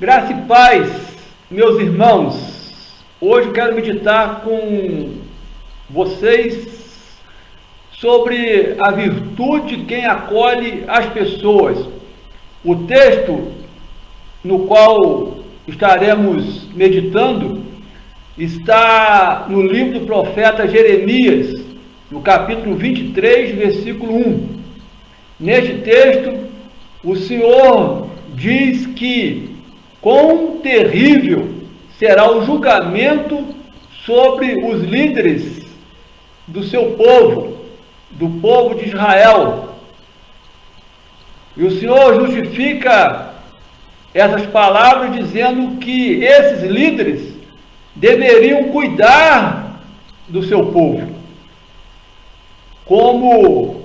Graça e paz, meus irmãos. Hoje quero meditar com vocês sobre a virtude de quem acolhe as pessoas. O texto no qual estaremos meditando está no livro do profeta Jeremias, no capítulo 23, versículo 1. Neste texto, o Senhor diz que quão terrível será o julgamento sobre os líderes do seu povo, do povo de Israel. E o Senhor justifica essas palavras dizendo que esses líderes deveriam cuidar do seu povo, como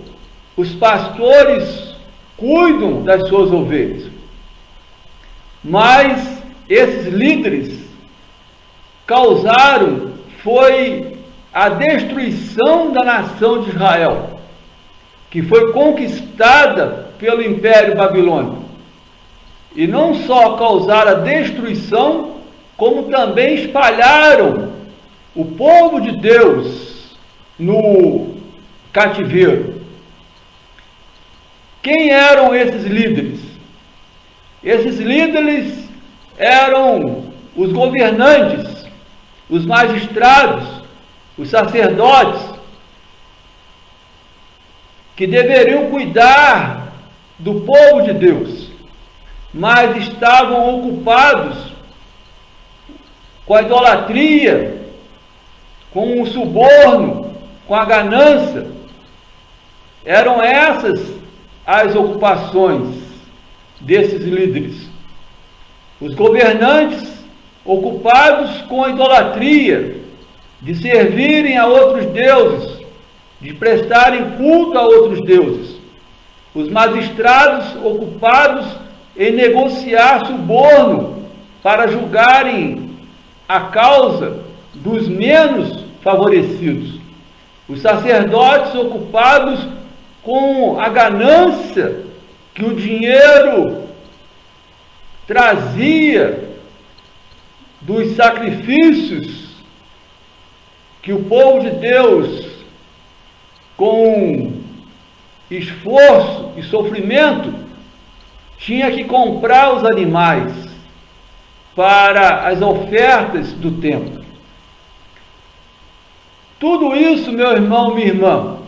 os pastores cuidam das suas ovelhas. Mas esses líderes causaram foi a destruição da nação de Israel, que foi conquistada pelo Império Babilônico. E não só causaram a destruição, como também espalharam o povo de Deus no cativeiro. Quem eram esses líderes? Esses líderes eram os governantes, os magistrados, os sacerdotes, que deveriam cuidar do povo de Deus, mas estavam ocupados com a idolatria, com o suborno, com a ganância. Eram essas as ocupações desses líderes. Os governantes ocupados com a idolatria, de servirem a outros deuses, de prestarem culto a outros deuses. Os magistrados ocupados em negociar suborno para julgarem a causa dos menos favorecidos. Os sacerdotes ocupados com a ganância que o dinheiro trazia dos sacrifícios que o povo de Deus, com esforço e sofrimento, tinha que comprar os animais para as ofertas do templo. Tudo isso, meu irmão, minha irmã,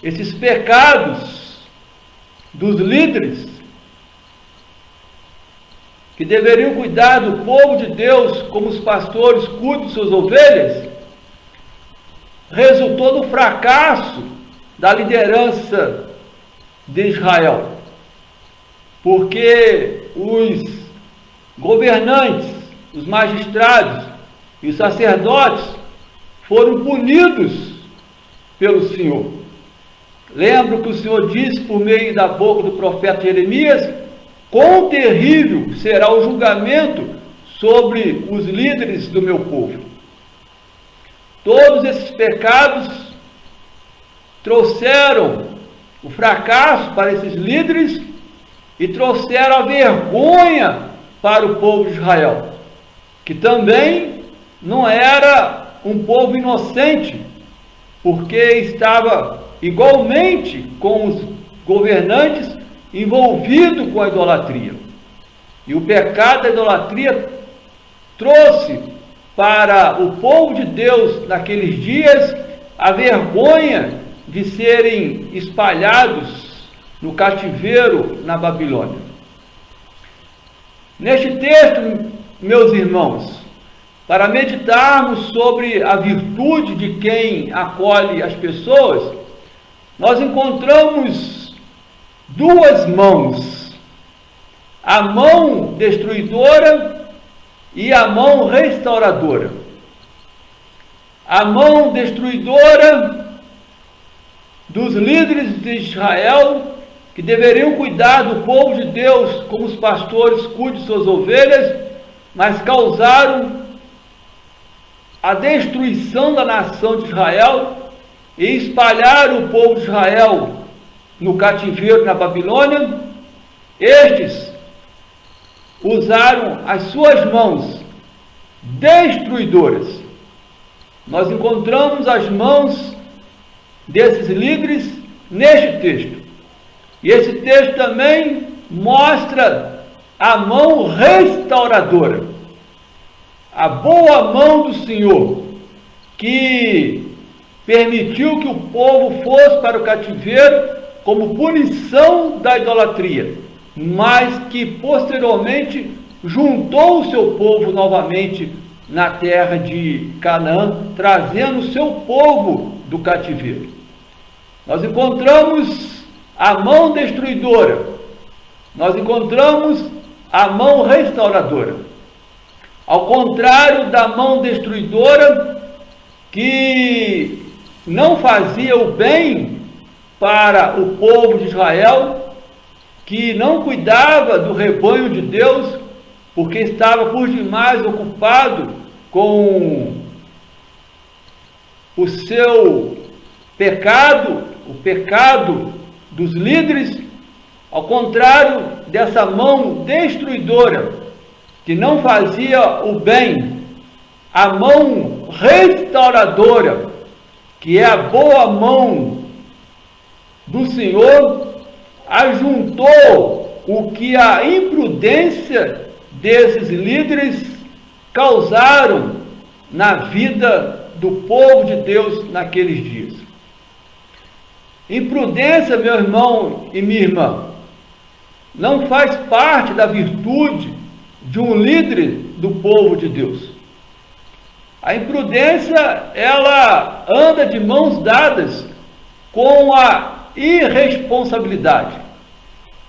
esses pecados dos líderes que deveriam cuidar do povo de Deus como os pastores cuidam de suas ovelhas, resultou no fracasso da liderança de Israel, porque os governantes, os magistrados e os sacerdotes foram punidos pelo Senhor. Lembro que o Senhor disse por meio da boca do profeta Jeremias: quão terrível será o julgamento sobre os líderes do meu povo. Todos esses pecados trouxeram o fracasso para esses líderes e trouxeram a vergonha para o povo de Israel, que também não era um povo inocente, porque estava igualmente com os governantes envolvido com a idolatria. E o pecado da idolatria trouxe para o povo de Deus naqueles dias a vergonha de serem espalhados no cativeiro na Babilônia. Neste texto, meus irmãos, para meditarmos sobre a virtude de quem acolhe as pessoas, nós encontramos duas mãos: a mão destruidora e a mão restauradora. A mão destruidora dos líderes de Israel, que deveriam cuidar do povo de Deus como os pastores cuidam de suas ovelhas, mas causaram a destruição da nação de Israel e espalharam o povo de Israel no cativeiro na Babilônia. Estes usaram as suas mãos destruidoras. Nós encontramos as mãos desses líderes neste texto. E esse texto também mostra a mão restauradora, a boa mão do Senhor, que permitiu que o povo fosse para o cativeiro como punição da idolatria, mas que posteriormente juntou o seu povo novamente na terra de Canaã, trazendo o seu povo do cativeiro. Nós encontramos a mão destruidora, nós encontramos a mão restauradora. Ao contrário da mão destruidora, que não fazia o bem para o povo de Israel, que não cuidava do rebanho de Deus, porque estava por demais ocupado com o seu pecado, o pecado dos líderes. Ao contrário dessa mão destruidora, que não fazia o bem, a mão restauradora, que é a boa mão do Senhor, ajuntou o que a imprudência desses líderes causaram na vida do povo de Deus naqueles dias. Imprudência, meu irmão e minha irmã, não faz parte da virtude de um líder do povo de Deus. A imprudência, ela anda de mãos dadas com a irresponsabilidade.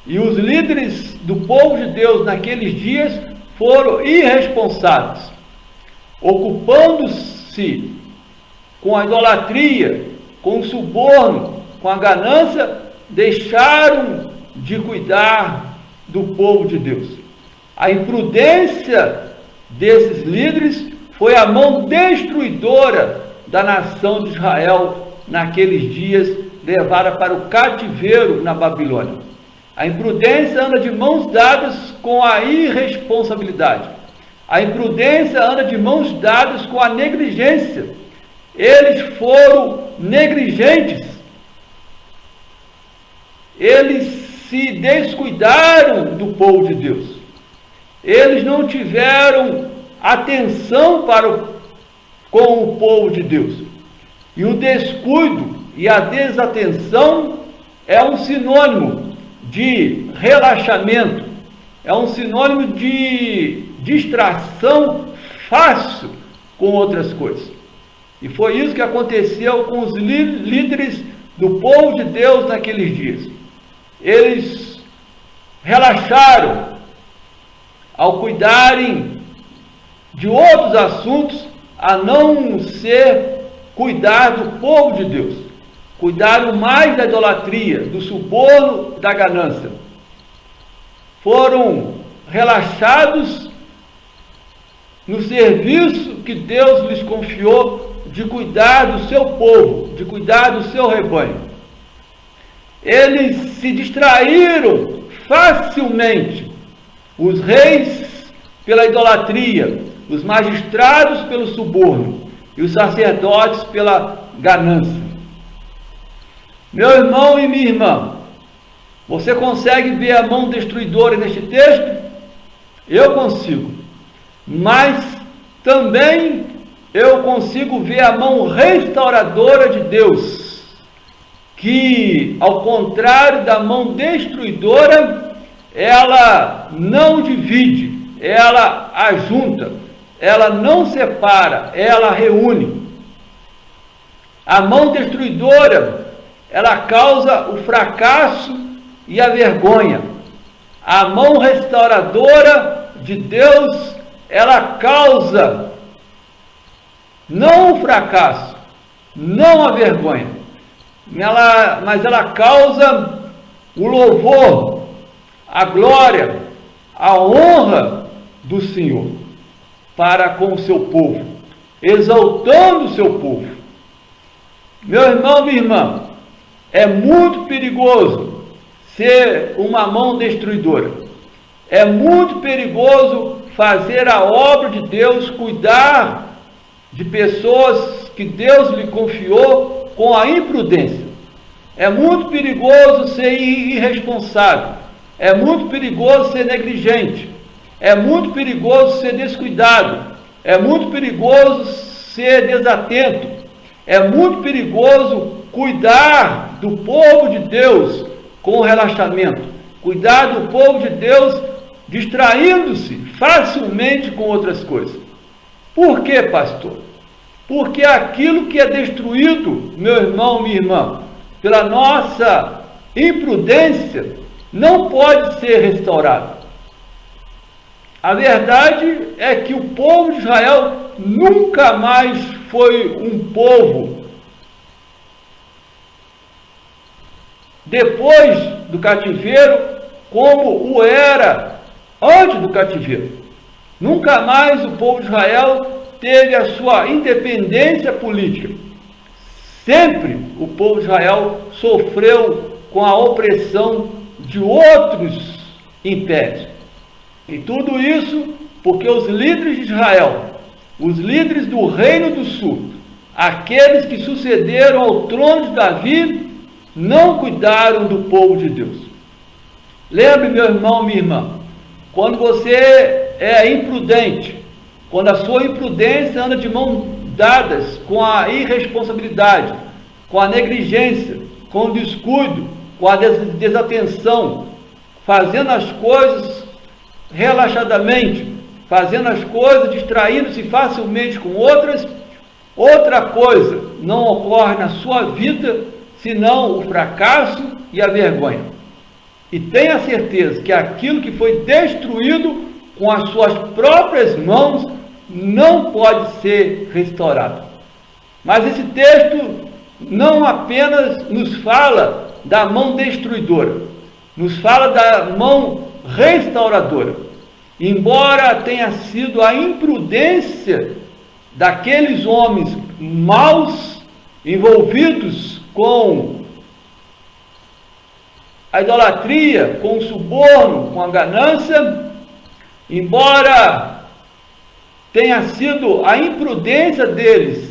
E os líderes do povo de Deus naqueles dias foram irresponsáveis, ocupando-se com a idolatria, com o suborno, com a ganância, deixaram de cuidar do povo de Deus. A imprudência desses líderes foi a mão destruidora da nação de Israel naqueles dias, levada para o cativeiro na Babilônia. A imprudência anda de mãos dadas com a irresponsabilidade. A imprudência anda de mãos dadas com a negligência. Eles foram negligentes. Eles se descuidaram do povo de Deus. Eles não tiveram atenção com o povo de Deus. E o descuido e a desatenção é um sinônimo de relaxamento, é um sinônimo de distração fácil com outras coisas. E foi isso que aconteceu com os líderes do povo de Deus naqueles dias. Eles relaxaram ao cuidarem de outros assuntos, a não ser cuidar do povo de Deus. Cuidaram mais da idolatria, do suborno, da ganância. Foram relaxados no serviço que Deus lhes confiou de cuidar do seu povo, de cuidar do seu rebanho. Eles se distraíram facilmente. Os reis pela idolatria, os magistrados pelo suborno e os sacerdotes pela ganância. Meu irmão e minha irmã, você consegue ver a mão destruidora neste texto? Eu consigo. Mas também eu consigo ver a mão restauradora de Deus, que, ao contrário da mão destruidora, ela não divide, ela ajunta, ela não separa, ela reúne. A mão destruidora, ela causa o fracasso e a vergonha. A mão restauradora de Deus, ela causa não o fracasso, não a vergonha, mas ela causa o louvor, a glória, a honra do Senhor para com o seu povo, exaltando o seu povo. Meu irmão, minha irmã, é muito perigoso ser uma mão destruidora. É muito perigoso fazer a obra de Deus, cuidar de pessoas que Deus lhe confiou com a imprudência. É muito perigoso ser irresponsável. É muito perigoso ser negligente. É muito perigoso ser descuidado. É muito perigoso ser desatento. É muito perigoso cuidar do povo de Deus com relaxamento. Cuidar do povo de Deus distraindo-se facilmente com outras coisas. Por quê, pastor? Porque aquilo que é destruído, meu irmão, minha irmã, pela nossa imprudência, não pode ser restaurado. A verdade é que o povo de Israel nunca mais foi um povo depois do cativeiro como o era antes do cativeiro. Nunca mais o povo de Israel teve a sua independência política. Sempre o povo de Israel sofreu com a opressão de outros impérios. E tudo isso porque os líderes de Israel, os líderes do Reino do Sul, aqueles que sucederam ao trono de Davi, não cuidaram do povo de Deus. Lembre, meu irmão, minha irmã, quando você é imprudente, quando a sua imprudência anda de mãos dadas com a irresponsabilidade, com a negligência, com o descuido, com a desatenção, fazendo as coisas relaxadamente, fazendo as coisas, distraindo-se facilmente com outras, outra coisa não ocorre na sua vida, senão o fracasso e a vergonha. E tenha certeza que aquilo que foi destruído com as suas próprias mãos não pode ser restaurado. Mas esse texto não apenas nos fala da mão destruidora, nos fala da mão restauradora. Embora tenha sido a imprudência daqueles homens maus envolvidos com a idolatria, com o suborno, com a ganância, embora tenha sido a imprudência deles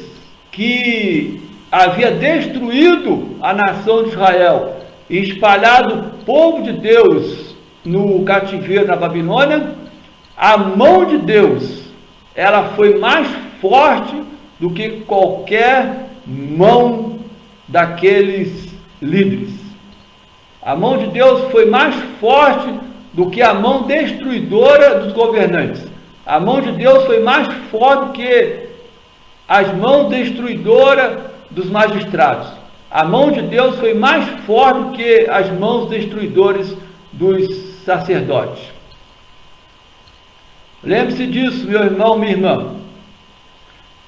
que havia destruído a nação de Israel e espalhado o povo de Deus no cativeiro na Babilônia, a mão de Deus, ela foi mais forte do que qualquer mão daqueles líderes. A mão de Deus foi mais forte do que a mão destruidora dos governantes. A mão de Deus foi mais forte do que as mãos destruidoras dos magistrados. A mão de Deus foi mais forte do que as mãos destruidoras dos sacerdotes. Lembre-se disso, meu irmão, minha irmã.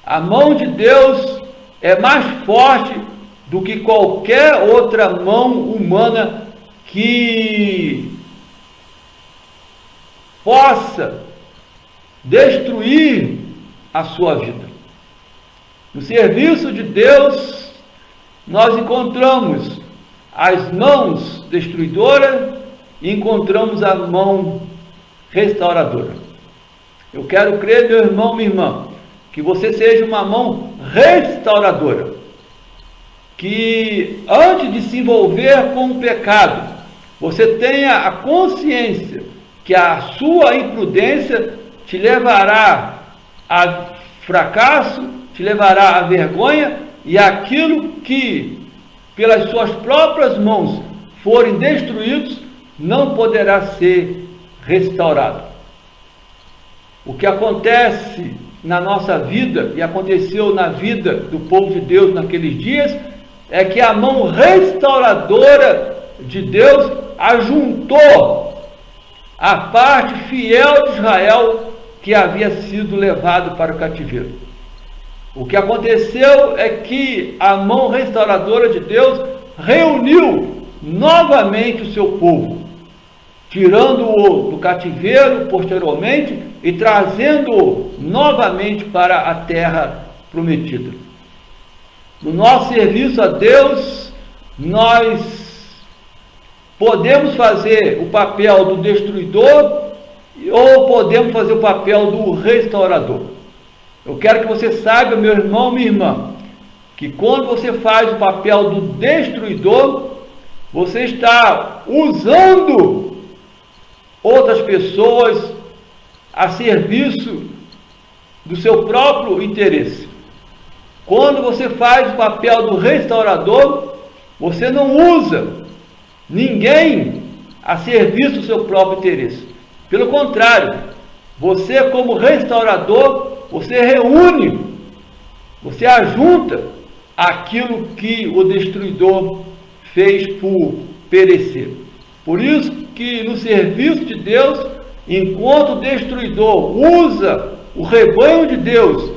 A mão de Deus é mais forte do que qualquer outra mão humana que possa destruir a sua vida. No serviço de Deus, nós encontramos as mãos destruidoras e encontramos a mão restauradora. Eu quero crer, meu irmão, minha irmã, que você seja uma mão restauradora, que antes de se envolver com o pecado, você tenha a consciência que a sua imprudência te levará a fracasso, te levará à vergonha, e aquilo que pelas suas próprias mãos forem destruídos não poderá ser restaurado. O que acontece na nossa vida, e aconteceu na vida do povo de Deus naqueles dias, é que a mão restauradora de Deus ajuntou a parte fiel de Israel que havia sido levado para o cativeiro. O que aconteceu é que a mão restauradora de Deus reuniu novamente o seu povo, tirando-o do cativeiro posteriormente e trazendo-o novamente para a terra prometida. No nosso serviço a Deus, nós podemos fazer o papel do destruidor ou podemos fazer o papel do restaurador. Eu quero que você saiba, meu irmão, minha irmã, que quando você faz o papel do destruidor, você está usando outras pessoas a serviço do seu próprio interesse. Quando você faz o papel do restaurador, você não usa ninguém a serviço do seu próprio interesse. Pelo contrário, você, como restaurador, você reúne, você ajunta aquilo que o destruidor fez por perecer. Por isso que no serviço de Deus, enquanto o destruidor usa o rebanho de Deus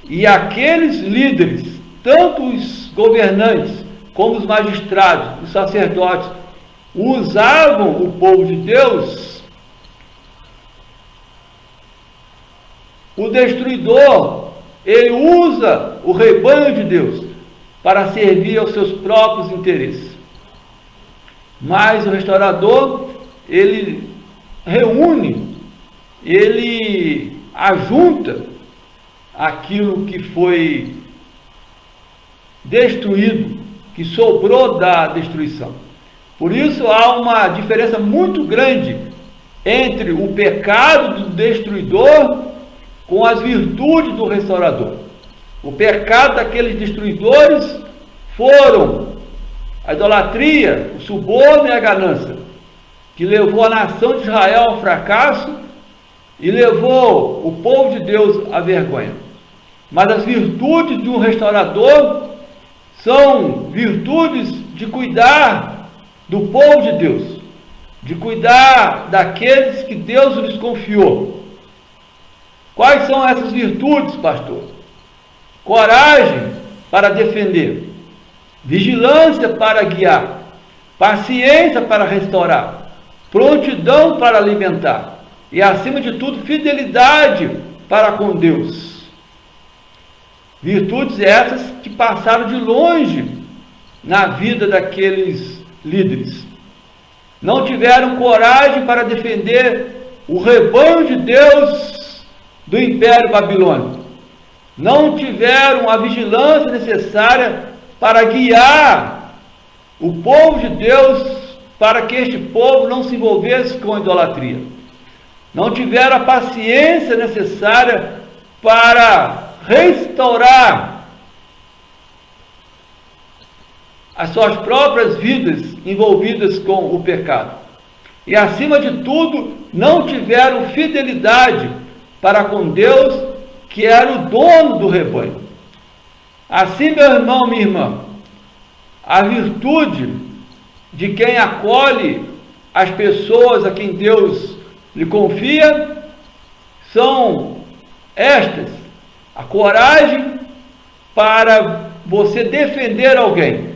e aqueles líderes, tanto os governantes como os magistrados, os sacerdotes, usavam o povo de Deus, o destruidor, ele usa o rebanho de Deus para servir aos seus próprios interesses. Mas o restaurador, ele reúne, ele ajunta aquilo que foi destruído, que sobrou da destruição. Por isso há uma diferença muito grande entre o pecado do destruidor com as virtudes do restaurador. O pecado daqueles destruidores foram a idolatria, o suborno e a ganância, que levou a nação de Israel ao fracasso e levou o povo de Deus à vergonha. Mas as virtudes de um restaurador são virtudes de cuidar do povo de Deus, de cuidar daqueles que Deus lhes confiou. Quais são essas virtudes, pastor? Coragem para defender, vigilância para guiar, paciência para restaurar, prontidão para alimentar e, acima de tudo, fidelidade para com Deus. Virtudes essas que passaram de longe na vida daqueles líderes. Não tiveram coragem para defender o rebanho de Deus do Império Babilônico. Não tiveram a vigilância necessária para guiar o povo de Deus para que este povo não se envolvesse com a idolatria. Não tiveram a paciência necessária para restaurar as suas próprias vidas envolvidas com o pecado. E, acima de tudo, não tiveram fidelidade para com Deus, que era o dono do rebanho. Assim, meu irmão, minha irmã, a virtude de quem acolhe as pessoas a quem Deus lhe confia são estas: a coragem para você defender alguém,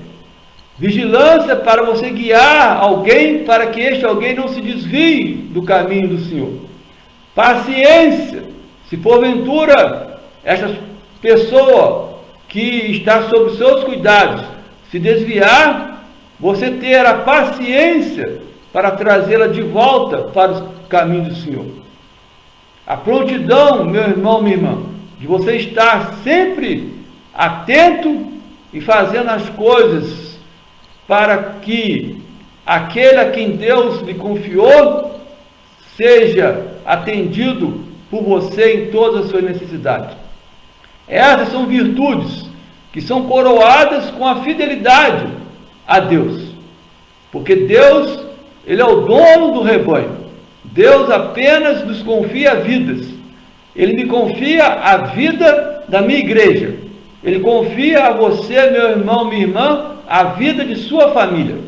vigilância para você guiar alguém para que este alguém não se desvie do caminho do Senhor, paciência, se porventura esta pessoa que está sob seus cuidados se desviar, você ter a paciência para trazê-la de volta para o caminho do Senhor. A prontidão, meu irmão, minha irmã, de você estar sempre atento e fazendo as coisas para que aquele a quem Deus lhe confiou seja atendido por você em todas as suas necessidades. Essas são virtudes que são coroadas com a fidelidade a Deus, porque Deus, Ele é o dono do rebanho. Deus apenas nos confia vidas. Ele me confia a vida da minha igreja. Ele confia a você, meu irmão, minha irmã, a vida de sua família.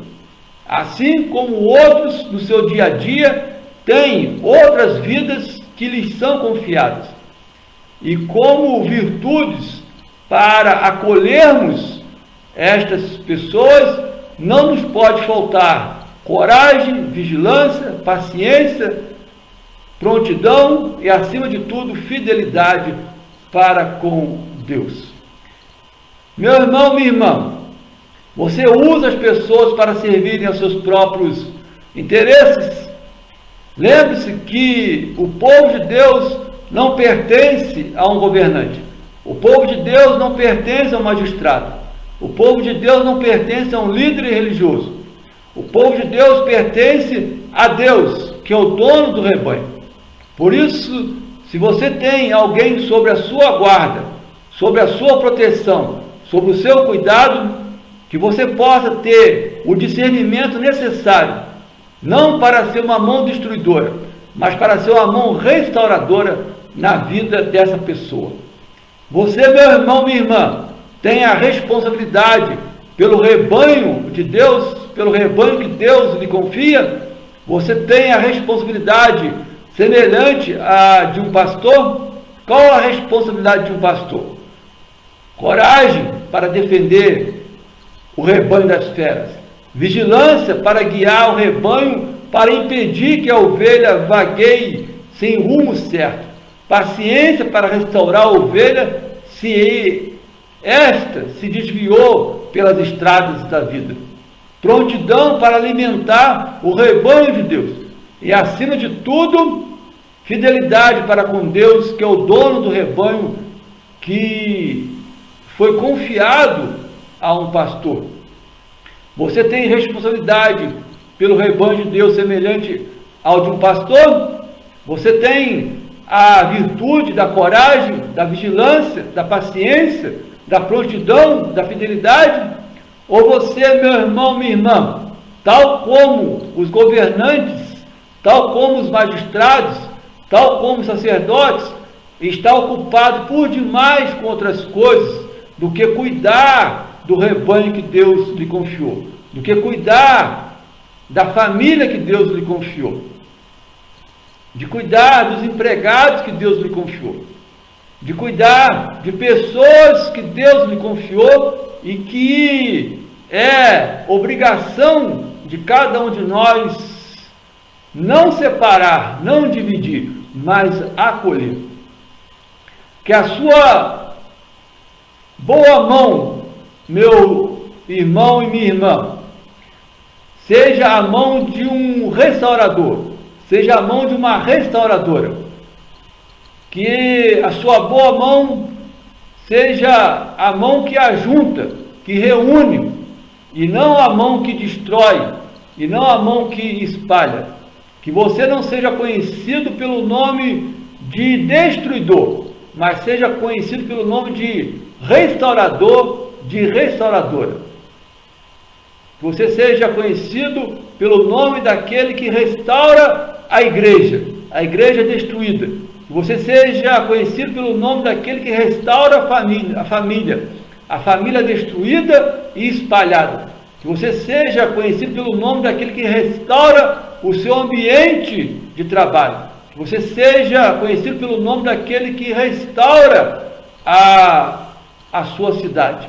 Assim como outros no seu dia a dia têm outras vidas que lhes são confiadas. E como virtudes para acolhermos estas pessoas, não nos pode faltar coragem, vigilância, paciência, prontidão e, acima de tudo, fidelidade para com Deus. Meu irmão, minha irmã, você usa as pessoas para servirem aos seus próprios interesses? Lembre-se que o povo de Deus não pertence a um governante. O povo de Deus não pertence a um magistrado. O povo de Deus não pertence a um líder religioso. O povo de Deus pertence a Deus, que é o dono do rebanho. Por isso, se você tem alguém sobre a sua guarda, sobre a sua proteção, sobre o seu cuidado, que você possa ter o discernimento necessário, não para ser uma mão destruidora, mas para ser uma mão restauradora na vida dessa pessoa. Você, meu irmão, minha irmã, tem a responsabilidade pelo rebanho de Deus, pelo rebanho que Deus lhe confia. Você tem a responsabilidade semelhante à de um pastor. Qual a responsabilidade de um pastor? Coragem para defender o rebanho das feras, vigilância para guiar o rebanho, para impedir que a ovelha vagueie sem rumo certo, paciência para restaurar a ovelha se esta se desviou pelas estradas da vida, prontidão para alimentar o rebanho de Deus e, acima de tudo, fidelidade para com Deus, que é o dono do rebanho, que foi confiado a um pastor. Você tem responsabilidade pelo rebanho de Deus semelhante ao de um pastor? Você tem a virtude da coragem, da vigilância, da paciência, da prontidão, da fidelidade? Ou você, meu irmão, minha irmã, tal como os governantes, tal como os magistrados, tal como os sacerdotes, está ocupado por demais com outras coisas do que cuidar do rebanho que Deus lhe confiou, do que cuidar da família que Deus lhe confiou, de cuidar dos empregados que Deus lhe confiou, de cuidar de pessoas que Deus lhe confiou e que é obrigação de cada um de nós não separar, não dividir, mas acolher. Que a sua boa mão, meu irmão e minha irmã, seja a mão de um restaurador, seja a mão de uma restauradora. Que a sua boa mão seja a mão que ajunta, que reúne, e não a mão que destrói, e não a mão que espalha. Que você não seja conhecido pelo nome de destruidor, mas seja conhecido pelo nome de restaurador, de restauradora. Que você seja conhecido pelo nome daquele que restaura a igreja destruída. Que você seja conhecido pelo nome daquele que restaura a família destruída e espalhada. Que você seja conhecido pelo nome daquele que restaura o seu ambiente de trabalho. Que você seja conhecido pelo nome daquele que restaura a sua cidade,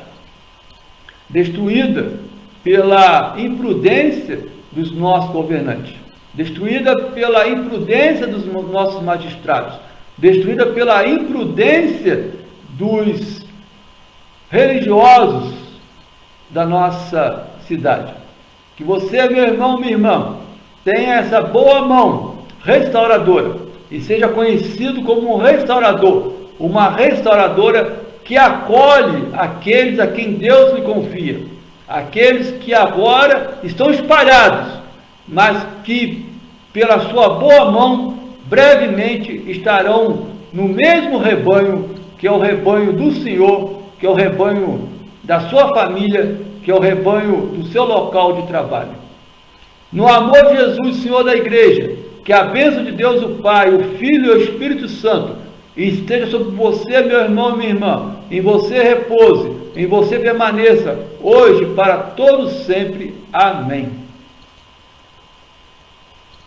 destruída pela imprudência dos nossos governantes, destruída pela imprudência dos nossos magistrados, destruída pela imprudência dos religiosos da nossa cidade. Que você, meu irmão, minha irmã, tenha essa boa mão restauradora e seja conhecido como um restaurador, uma restauradora que acolhe aqueles a quem Deus lhe confia, aqueles que agora estão espalhados, mas que pela sua boa mão brevemente estarão no mesmo rebanho, que é o rebanho do Senhor, que é o rebanho da sua família, que é o rebanho do seu local de trabalho. No amor de Jesus, Senhor da igreja, que a bênção de Deus o Pai, o Filho e o Espírito Santo esteja sobre você, meu irmão e minha irmã, em você repouse, em você permaneça, hoje para todos sempre. Amém.